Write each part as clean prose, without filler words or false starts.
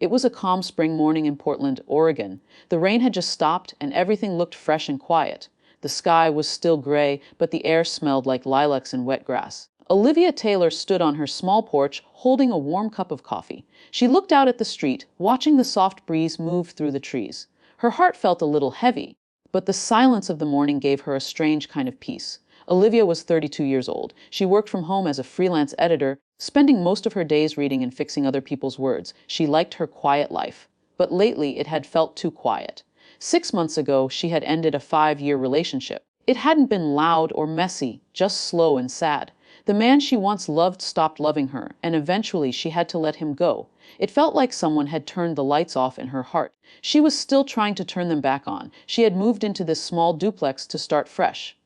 It was a calm spring morning in Portland, Oregon. The rain had just stopped and everything looked fresh and quiet. The sky was still gray, but the air smelled like lilacs and wet grass. Olivia Taylor stood on her small porch, holding a warm cup of coffee. She looked out at the street, watching the soft breeze move through the trees. Her heart felt a little heavy, but the silence of the morning gave her a strange kind of peace. Olivia was 32 years old. She worked from home as a freelance editor, spending most of her days reading and fixing other people's words. She liked her quiet life. But lately it had felt too quiet. 6 months ago, she had ended a 5-year relationship. It hadn't been loud or messy, just slow and sad. The man she once loved stopped loving her, and eventually she had to let him go. It felt like someone had turned the lights off in her heart. She was still trying to turn them back on. She had moved into this small duplex to start fresh.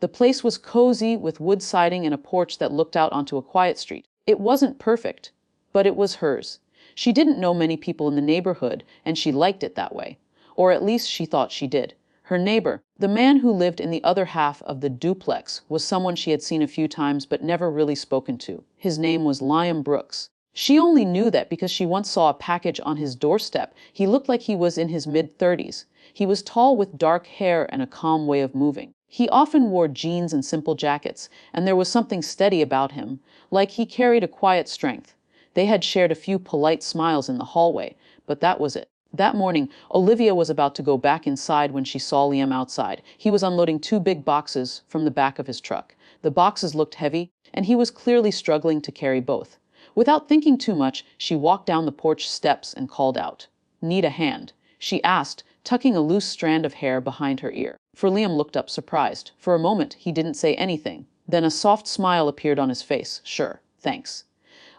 The place was cozy, with wood siding and a porch that looked out onto a quiet street. It wasn't perfect, but it was hers. She didn't know many people in the neighborhood, and she liked it that way. Or at least she thought she did. Her neighbor, the man who lived in the other half of the duplex, was someone she had seen a few times but never really spoken to. His name was Liam Brooks. She only knew that because she once saw a package on his doorstep. He looked like he was in his mid-30s. He was tall with dark hair and a calm way of moving. He often wore jeans and simple jackets, and there was something steady about him, like he carried a quiet strength. They had shared a few polite smiles in the hallway, but that was it. That morning, Olivia was about to go back inside when she saw Liam outside. He was unloading 2 big boxes from the back of his truck. The boxes looked heavy, and he was clearly struggling to carry both. Without thinking too much, she walked down the porch steps and called out. "Need a hand?" she asked, tucking a loose strand of hair behind her ear. For Liam looked up surprised. For a moment, he didn't say anything. Then a soft smile appeared on his face. "Sure, thanks."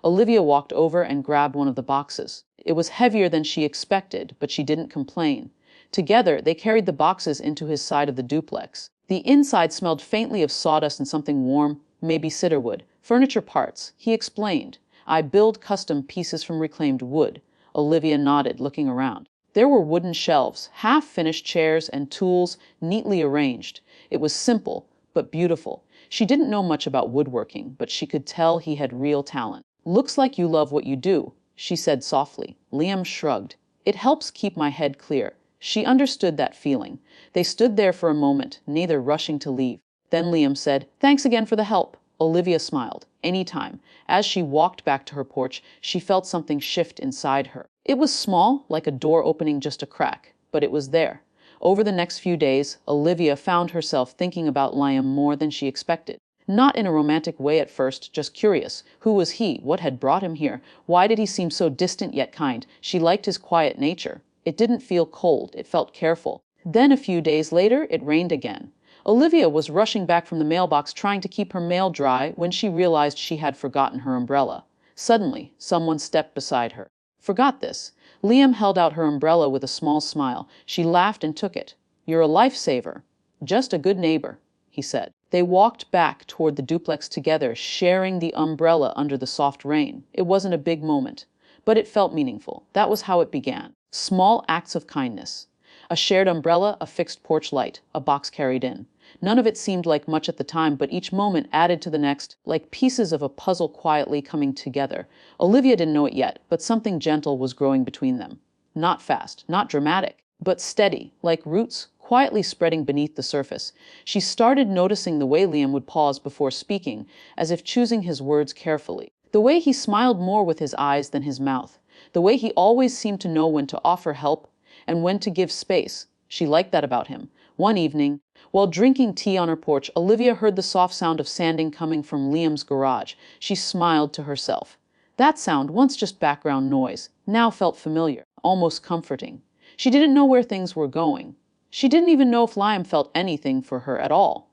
Olivia walked over and grabbed one of the boxes. It was heavier than she expected, but she didn't complain. Together, they carried the boxes into his side of the duplex. The inside smelled faintly of sawdust and something warm, maybe cedarwood. "Furniture parts," he explained. "I build custom pieces from reclaimed wood." Olivia nodded, looking around. There were wooden shelves, half-finished chairs, and tools neatly arranged. It was simple, but beautiful. She didn't know much about woodworking, but she could tell he had real talent. "Looks like you love what you do," she said softly. Liam shrugged. "It helps keep my head clear." She understood that feeling. They stood there for a moment, neither rushing to leave. Then Liam said, "Thanks again for the help." Olivia smiled. "Anytime." As she walked back to her porch, she felt something shift inside her. It was small, like a door opening just a crack, but it was there. Over the next few days, Olivia found herself thinking about Liam more than she expected. Not in a romantic way at first, just curious. Who was he? What had brought him here? Why did he seem so distant yet kind? She liked his quiet nature. It didn't feel cold, it felt careful. Then a few days later, it rained again. Olivia was rushing back from the mailbox trying to keep her mail dry when she realized she had forgotten her umbrella. Suddenly, someone stepped beside her. "Forgot this." Liam held out her umbrella with a small smile. She laughed and took it. "You're a lifesaver." "Just a good neighbor," he said. They walked back toward the duplex together, sharing the umbrella under the soft rain. It wasn't a big moment, but it felt meaningful. That was how it began. Small acts of kindness. A shared umbrella, a fixed porch light, a box carried in. None of it seemed like much at the time, but each moment added to the next, like pieces of a puzzle quietly coming together. Olivia didn't know it yet, but something gentle was growing between them. Not fast, not dramatic, but steady, like roots quietly spreading beneath the surface. She started noticing the way Liam would pause before speaking, as if choosing his words carefully. The way he smiled more with his eyes than his mouth. The way he always seemed to know when to offer help and when to give space. She liked that about him. One evening, while drinking tea on her porch, Olivia heard the soft sound of sanding coming from Liam's garage. She smiled to herself. That sound, once just background noise, now felt familiar, almost comforting. She didn't know where things were going. She didn't even know if Liam felt anything for her at all.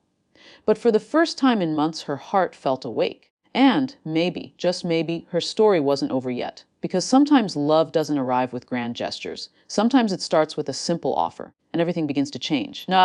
But for the first time in months, her heart felt awake. And maybe, just maybe, her story wasn't over yet. Because sometimes love doesn't arrive with grand gestures. Sometimes it starts with a simple offer, and everything begins to change. The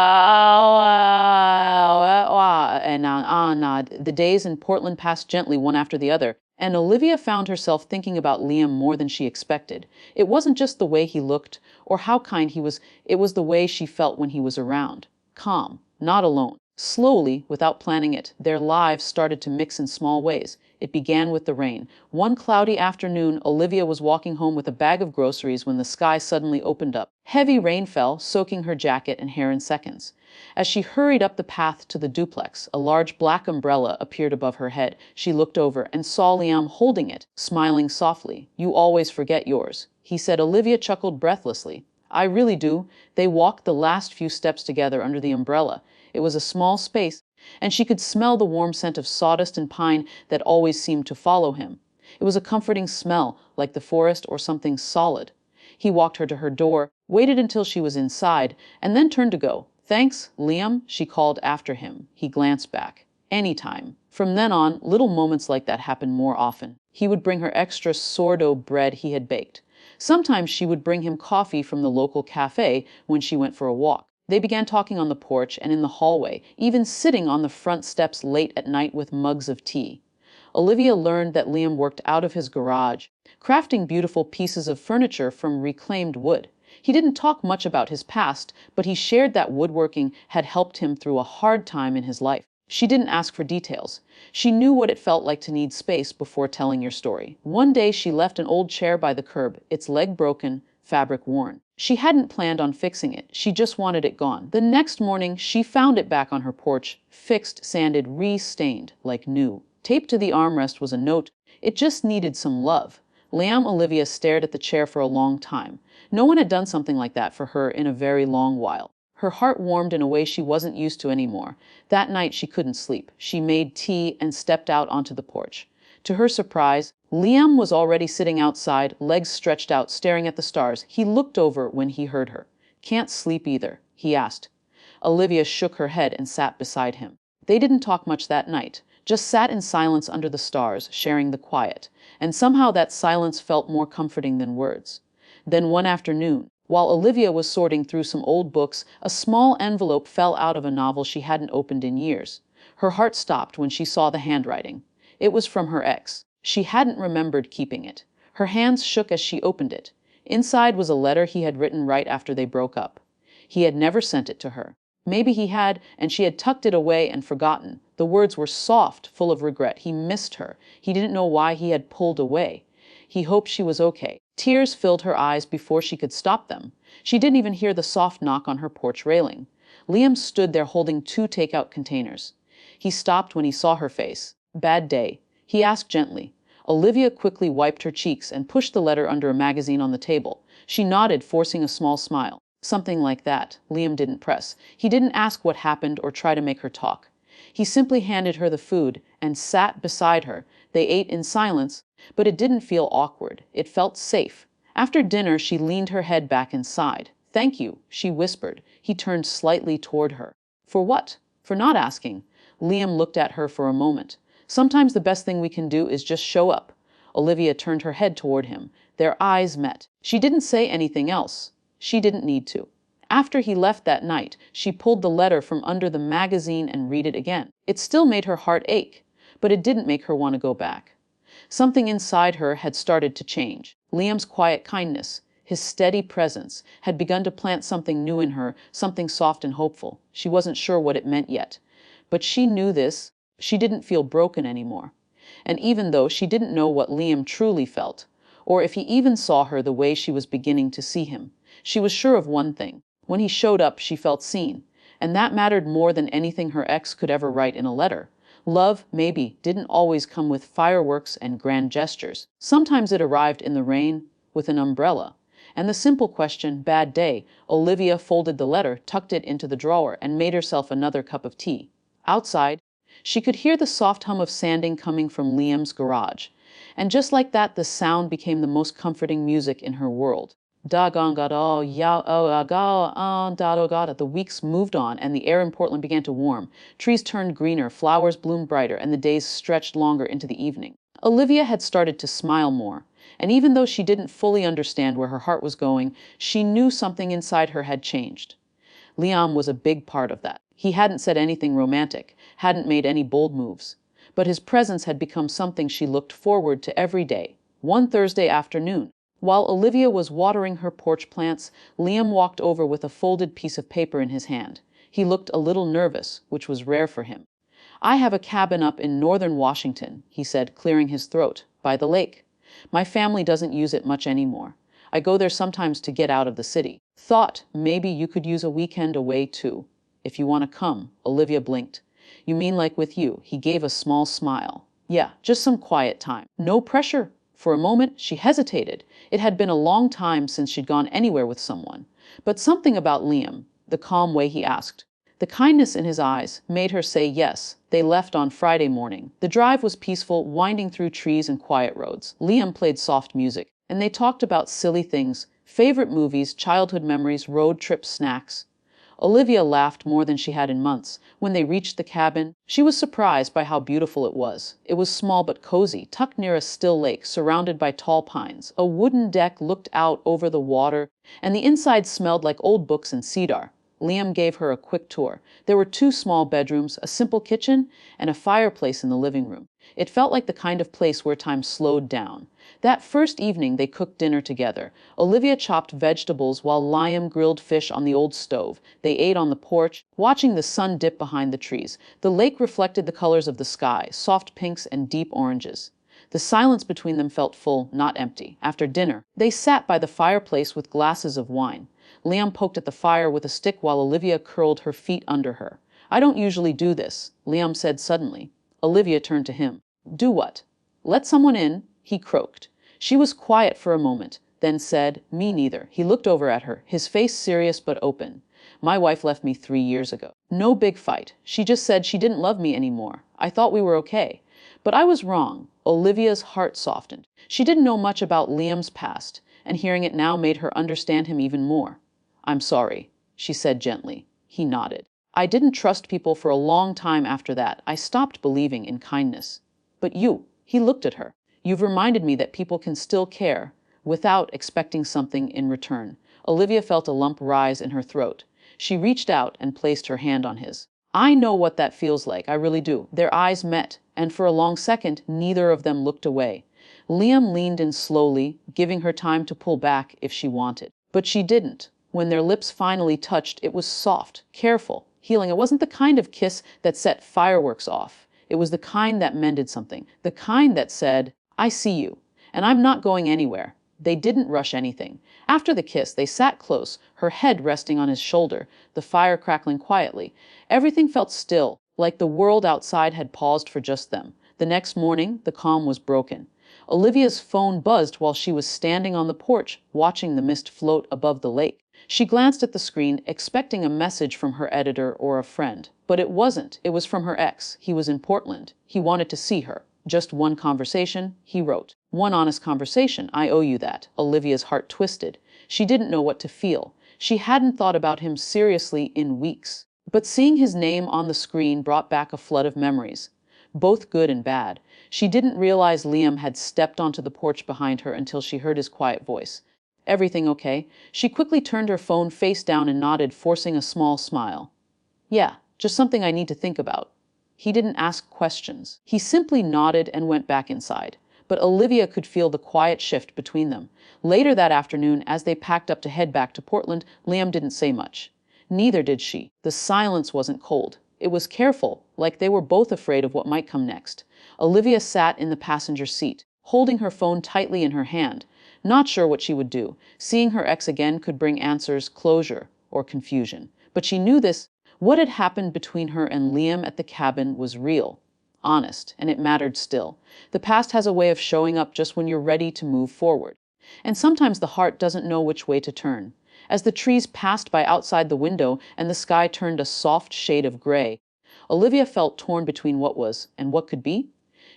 days in Portland passed gently one after the other, and Olivia found herself thinking about Liam more than she expected. It wasn't just the way he looked or how kind he was, it was the way she felt when he was around. Calm, not alone. Slowly, without planning it, their lives started to mix in small ways. It began with the rain. One cloudy afternoon, Olivia was walking home with a bag of groceries when the sky suddenly opened up. Heavy rain fell, soaking her jacket and hair in seconds. As she hurried up the path to the duplex, a large black umbrella appeared above her head. She looked over and saw Liam holding it, smiling softly. "You always forget yours," he said. Olivia chuckled breathlessly. "I really do." They walked the last few steps together under the umbrella. It was a small space, and she could smell the warm scent of sawdust and pine that always seemed to follow him. It was a comforting smell, like the forest or something solid. He walked her to her door, waited until she was inside, and then turned to go. "Thanks, Liam," she called after him. He glanced back. "Anytime." From then on, little moments like that happened more often. He would bring her extra sourdough bread he had baked. Sometimes she would bring him coffee from the local cafe when she went for a walk. They began talking on the porch and in the hallway, even sitting on the front steps late at night with mugs of tea. Olivia learned that Liam worked out of his garage, crafting beautiful pieces of furniture from reclaimed wood. He didn't talk much about his past, but he shared that woodworking had helped him through a hard time in his life. She didn't ask for details. She knew what it felt like to need space before telling your story. One day she left an old chair by the curb, its leg broken, fabric worn. She hadn't planned on fixing it. She just wanted it gone. The next morning, she found it back on her porch, fixed, sanded, re-stained, like new. Taped to the armrest was a note. It just needed some love. Liam Olivia stared at the chair for a long time. No one had done something like that for her in a very long while. Her heart warmed in a way she wasn't used to anymore. That night she couldn't sleep. She made tea and stepped out onto the porch. To her surprise, Liam was already sitting outside, legs stretched out, staring at the stars. He looked over when he heard her. "Can't sleep either?" he asked. Olivia shook her head and sat beside him. They didn't talk much that night, just sat in silence under the stars, sharing the quiet. And somehow that silence felt more comforting than words. Then one afternoon, while Olivia was sorting through some old books, a small envelope fell out of a novel she hadn't opened in years. Her heart stopped when she saw the handwriting. It was from her ex. She hadn't remembered keeping it. Her hands shook as she opened it. Inside was a letter he had written right after they broke up. He had never sent it to her. Maybe he had, and she had tucked it away and forgotten. The words were soft, full of regret. He missed her. He didn't know why he had pulled away. He hoped she was okay. Tears filled her eyes before she could stop them. She didn't even hear the soft knock on her porch railing. Liam stood there holding 2 takeout containers. He stopped when he saw her face. "Bad day?" he asked gently. Olivia quickly wiped her cheeks and pushed the letter under a magazine on the table. She nodded, forcing a small smile. "Something like that." Liam didn't press. He didn't ask what happened or try to make her talk. He simply handed her the food and sat beside her. They ate in silence, but it didn't feel awkward. It felt safe. After dinner, she leaned her head back and sighed. "Thank you," she whispered. He turned slightly toward her. "For what?" "For not asking." Liam looked at her for a moment. "Sometimes the best thing we can do is just show up." Olivia turned her head toward him. Their eyes met. She didn't say anything else. She didn't need to. After he left that night, she pulled the letter from under the magazine and read it again. It still made her heart ache, but it didn't make her want to go back. Something inside her had started to change. Liam's quiet kindness, his steady presence, had begun to plant something new in her, something soft and hopeful. She wasn't sure what it meant yet. But she knew this. She didn't feel broken anymore. And even though she didn't know what Liam truly felt, or if he even saw her the way she was beginning to see him, she was sure of one thing. When he showed up, she felt seen. And that mattered more than anything her ex could ever write in a letter. Love, maybe, didn't always come with fireworks and grand gestures. Sometimes it arrived in the rain, with an umbrella. And the simple question, "Bad day?" Olivia folded the letter, tucked it into the drawer, and made herself another cup of tea. Outside, she could hear the soft hum of sanding coming from Liam's garage. And just like that, the sound became the most comforting music in her world. The weeks moved on, and the air in Portland began to warm. Trees turned greener, flowers bloomed brighter, and the days stretched longer into the evening. Olivia had started to smile more, and even though she didn't fully understand where her heart was going, she knew something inside her had changed. Liam was a big part of that. He hadn't said anything romantic, hadn't made any bold moves, but his presence had become something she looked forward to every day. One Thursday afternoon, while Olivia was watering her porch plants, Liam walked over with a folded piece of paper in his hand. He looked a little nervous, which was rare for him. "I have a cabin up in northern Washington," he said, clearing his throat, "by the lake. My family doesn't use it much anymore. I go there sometimes to get out of the city. Thought maybe you could use a weekend away too. If you want to come." Olivia blinked. "You mean like with you?" He gave a small smile. "Yeah, just some quiet time. No pressure." For a moment, she hesitated. It had been a long time since she'd gone anywhere with someone. But something about Liam, the calm way he asked, the kindness in his eyes, made her say yes. They left on Friday morning. The drive was peaceful, winding through trees and quiet roads. Liam played soft music, and they talked about silly things, favorite movies, childhood memories, road trip snacks. Olivia laughed more than she had in months. When they reached the cabin, she was surprised by how beautiful it was. It was small but cozy, tucked near a still lake, surrounded by tall pines. A wooden deck looked out over the water, and the inside smelled like old books and cedar. Liam gave her a quick tour. There were 2 small bedrooms, a simple kitchen, and a fireplace in the living room. It felt like the kind of place where time slowed down. That first evening, they cooked dinner together. Olivia chopped vegetables while Liam grilled fish on the old stove. They ate on the porch, watching the sun dip behind the trees. The lake reflected the colors of the sky, soft pinks and deep oranges. The silence between them felt full, not empty. After dinner, they sat by the fireplace with glasses of wine. Liam poked at the fire with a stick while Olivia curled her feet under her. "I don't usually do this," Liam said suddenly. Olivia turned to him. "Do what?" "Let someone in," he croaked. She was quiet for a moment, then said, "Me neither." He looked over at her, his face serious but open. "My wife left me 3 years ago. No big fight. She just said she didn't love me anymore. I thought we were okay. But I was wrong." Olivia's heart softened. She didn't know much about Liam's past, and hearing it now made her understand him even more. "I'm sorry," she said gently. He nodded. "I didn't trust people for a long time after that. I stopped believing in kindness. But you," he looked at her, "you've reminded me that people can still care without expecting something in return." Olivia felt a lump rise in her throat. She reached out and placed her hand on his. "I know what that feels like, I really do." Their eyes met, and for a long second, neither of them looked away. Liam leaned in slowly, giving her time to pull back if she wanted. But she didn't. When their lips finally touched, it was soft, careful, healing. It wasn't the kind of kiss that set fireworks off. It was the kind that mended something, the kind that said, "I see you, and I'm not going anywhere." They didn't rush anything. After the kiss, they sat close, her head resting on his shoulder, the fire crackling quietly. Everything felt still, like the world outside had paused for just them. The next morning, the calm was broken. Olivia's phone buzzed while she was standing on the porch, watching the mist float above the lake. She glanced at the screen, expecting a message from her editor or a friend. But it wasn't. It was from her ex. He was in Portland. He wanted to see her. "Just one conversation," he wrote. "One honest conversation. I owe you that." Olivia's heart twisted. She didn't know what to feel. She hadn't thought about him seriously in weeks. But seeing his name on the screen brought back a flood of memories, both good and bad. She didn't realize Liam had stepped onto the porch behind her until she heard his quiet voice. "Everything okay?" She quickly turned her phone face down and nodded, forcing a small smile. "Yeah, just something I need to think about." He didn't ask questions. He simply nodded and went back inside. But Olivia could feel the quiet shift between them. Later that afternoon, as they packed up to head back to Portland, Liam didn't say much. Neither did she. The silence wasn't cold. It was careful, like they were both afraid of what might come next. Olivia sat in the passenger seat, holding her phone tightly in her hand, not sure what she would do. Seeing her ex again could bring answers, closure, or confusion. But she knew this. What had happened between her and Liam at the cabin was real, honest, and it mattered still. The past has a way of showing up just when you're ready to move forward. And sometimes the heart doesn't know which way to turn. As the trees passed by outside the window and the sky turned a soft shade of gray, Olivia felt torn between what was and what could be.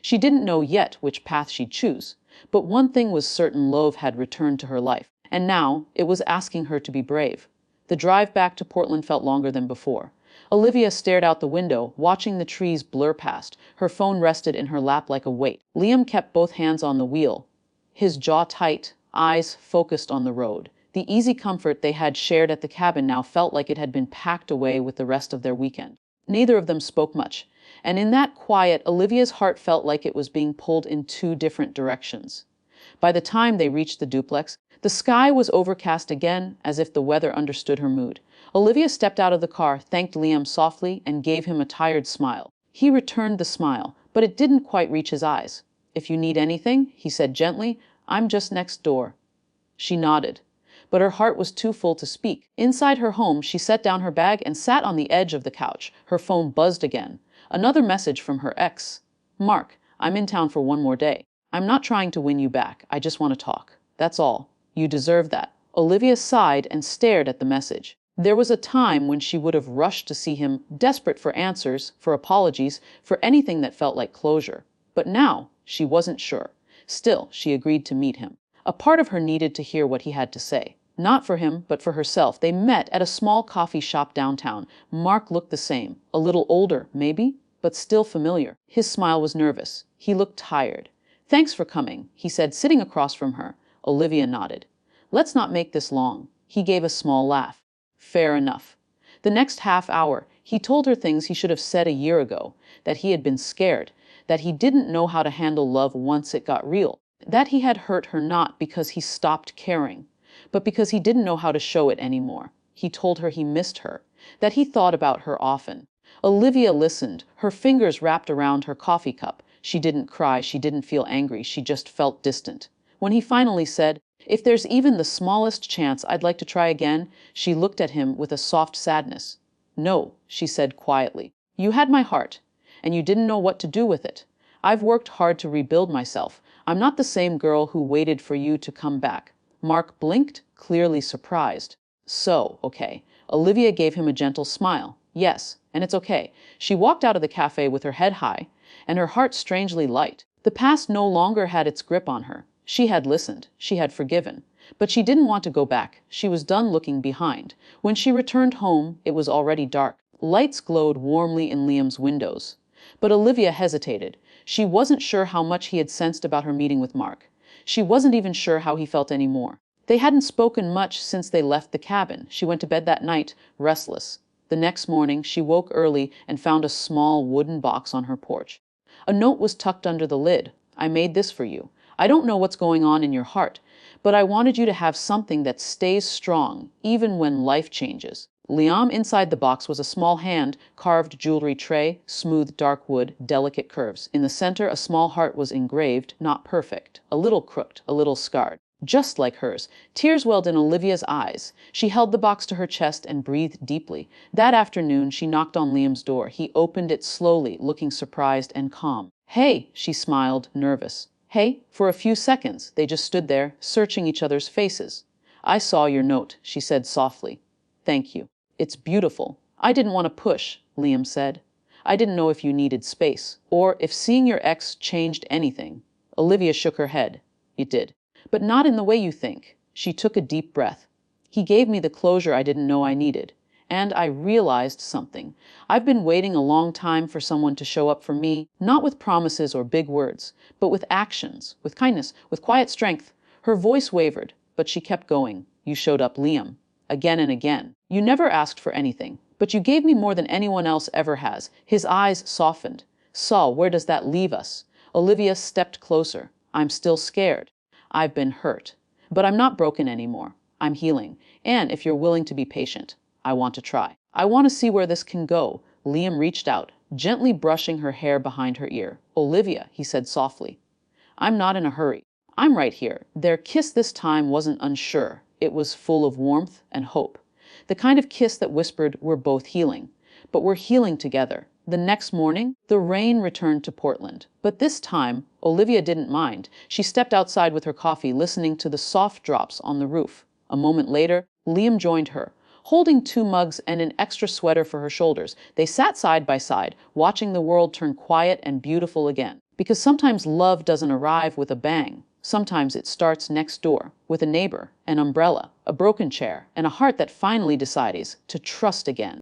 She didn't know yet which path she'd choose, but one thing was certain: love had returned to her life, and now it was asking her to be brave. The drive back to Portland felt longer than before. Olivia stared out the window, watching the trees blur past. Her phone rested in her lap like a weight. Liam kept both hands on the wheel, his jaw tight, eyes focused on the road. The easy comfort they had shared at the cabin now felt like it had been packed away with the rest of their weekend. Neither of them spoke much, and in that quiet, Olivia's heart felt like it was being pulled in 2 different directions. By the time they reached the duplex, The sky was overcast again, as if the weather understood her mood. Olivia stepped out of the car, thanked Liam softly, and gave him a tired smile. He returned the smile, but it didn't quite reach his eyes. "If you need anything," he said gently, "I'm just next door." She nodded, but her heart was too full to speak. Inside her home, she set down her bag and sat on the edge of the couch. Her phone buzzed again. Another message from her ex. "Mark, I'm in town for one more day. I'm not trying to win you back. I just want to talk. That's all. You deserve that." Olivia sighed and stared at the message. There was a time when she would have rushed to see him, desperate for answers, for apologies, for anything that felt like closure. But now, she wasn't sure. Still, she agreed to meet him. A part of her needed to hear what he had to say. Not for him, but for herself. They met at a small coffee shop downtown. Mark looked the same. A little older, maybe, but still familiar. His smile was nervous. He looked tired. "Thanks for coming," he said, sitting across from her. Olivia nodded. "Let's not make this long." He gave a small laugh. "Fair enough." The next half hour, he told her things he should have said a year ago, that he had been scared, that he didn't know how to handle love once it got real, that he had hurt her not because he stopped caring, but because he didn't know how to show it anymore. He told her he missed her, that he thought about her often. Olivia listened, her fingers wrapped around her coffee cup. She didn't cry, she didn't feel angry, she just felt distant. When he finally said, "If there's even the smallest chance I'd like to try again," she looked at him with a soft sadness. "No," she said quietly. "You had my heart, and you didn't know what to do with it. I've worked hard to rebuild myself. I'm not the same girl who waited for you to come back." Mark blinked, clearly surprised. "So, okay." Olivia gave him a gentle smile. "Yes, and it's okay." She walked out of the cafe with her head high, and her heart strangely light. The past no longer had its grip on her. She had listened, she had forgiven, but she didn't want to go back. She was done looking behind. When she returned home, it was already dark. Lights glowed warmly in Liam's windows. But Olivia hesitated. She wasn't sure how much he had sensed about her meeting with Mark. She wasn't even sure how he felt anymore. They hadn't spoken much since they left the cabin. She went to bed that night, restless. The next morning, she woke early and found a small wooden box on her porch. A note was tucked under the lid. "I made this for you. I don't know what's going on in your heart, but I wanted you to have something that stays strong, even when life changes." Liam inside the box was a small hand-carved jewelry tray, smooth dark wood, delicate curves. In the center, a small heart was engraved, not perfect, a little crooked, a little scarred. Just like hers. Tears welled in Olivia's eyes. She held the box to her chest and breathed deeply. That afternoon, she knocked on Liam's door. He opened it slowly, looking surprised and calm. "Hey," she smiled, nervous. "Hey." For a few seconds, they just stood there, searching each other's faces. "I saw your note," she said softly. "Thank you. It's beautiful." "I didn't want to push," Liam said. "I didn't know if you needed space, or if seeing your ex changed anything." Olivia shook her head. "It did. But not in the way you think." She took a deep breath. "He gave me the closure I didn't know I needed. And I realized something. I've been waiting a long time for someone to show up for me, not with promises or big words, but with actions, with kindness, with quiet strength." Her voice wavered, but she kept going. "You showed up, Liam. Again and again. You never asked for anything, but you gave me more than anyone else ever has." His eyes softened. "Saul, where does that leave us?" Olivia stepped closer. "I'm still scared. I've been hurt. But I'm not broken anymore. I'm healing. And if you're willing to be patient, I want to try. I want to see where this can go." Liam reached out, gently brushing her hair behind her ear. "Olivia," he said softly, "I'm not in a hurry. I'm right here." Their kiss this time wasn't unsure. It was full of warmth and hope. The kind of kiss that whispered, "We're both healing. But we're healing together." The next morning, the rain returned to Portland. But this time, Olivia didn't mind. She stepped outside with her coffee, listening to the soft drops on the roof. A moment later, Liam joined her, holding 2 mugs and an extra sweater for her shoulders. They sat side by side, watching the world turn quiet and beautiful again. Because sometimes love doesn't arrive with a bang. Sometimes it starts next door, with a neighbor, an umbrella, a broken chair, and a heart that finally decides to trust again.